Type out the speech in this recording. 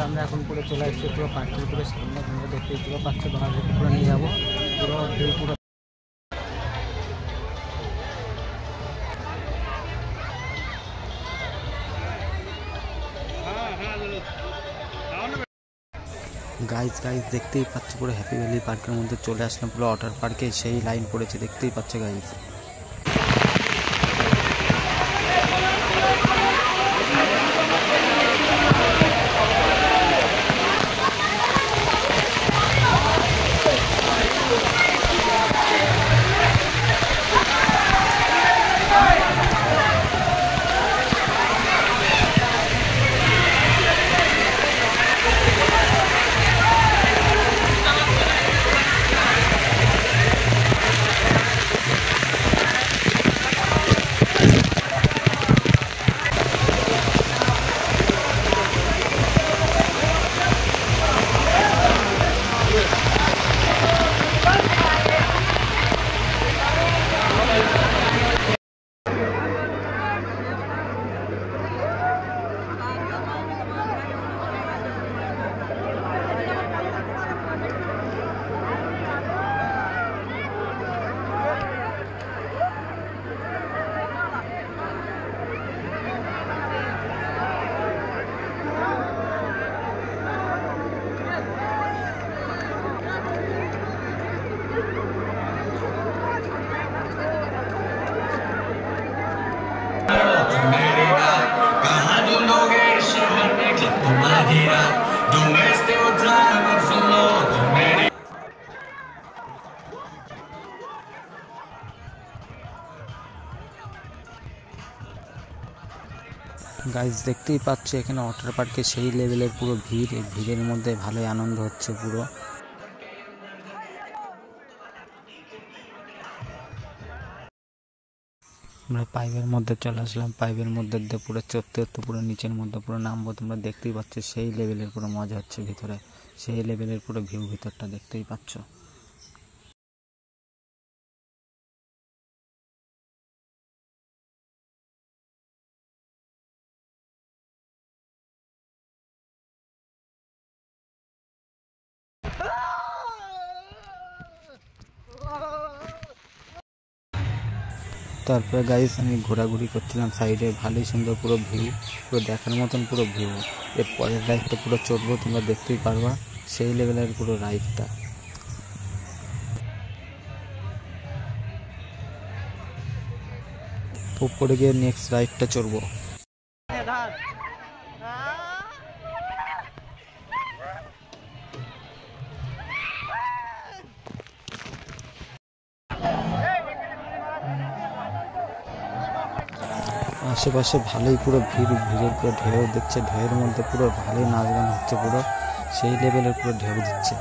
তো আমরা এখন পুরো চলে আসছি পুরো পার্কের পুরো সামনে, তোমরা দেখতেই পুরো পাচ্ছ, তোমাদেরকে পুরো নিয়ে যাবো পুরো ভিউ পুরো। গাইজ দেখতেই পাচ্ছ পুরো হ্যাপি ভ্যালি পার্কের মধ্যে চলে আসলাম, পুরো ওয়াটার পার্কে সেই লাইন পড়েছে দেখতেই পাচ্ছ গাইজ। গাইজ দেখতেই পাচ্ছ এখানে ওয়াটার পার্কে সেই লেভেলের পুরো ভিড়, এই ভিড়ের মধ্যে ভালোই আনন্দ হচ্ছে পুরো। আমরা পাইপের মধ্যে চলে আসলাম, পাইপের মধ্যে দিয়ে পুরো চড়তে পুরো নিচের মধ্যে পুরো নামবো, তোমরা দেখতেই পাচ্ছ সেই লেভেলের পুরো মজা হচ্ছে ভিতরে, সেই লেভেলের পুরো ভিউ ভিতরটা দেখতেই পাচ্ছ। তারপরে গাইস আমি ঘোরাঘুরি করছিলাম সাইডে, ভালোই সুন্দর পুরো ভিউ, পুরো দেখার মতন পুরো ভিউ। এর পরের রাইডটা পুরো চড়বো, তোমরা দেখতেই পারবা সেই লেভেলের পুরো রাইডটা। উপরে গিয়ে নেক্সট রাইডটা চড়বো। আশেপাশে ভালোই পুরো ভিড়ের পুরো ঢেউ দিচ্ছে, ঢেউয়ের মধ্যে পুরো ভালোই নাচ গান হচ্ছে, পুরো সেই লেভেলের পুরো ঢেউ দিচ্ছে।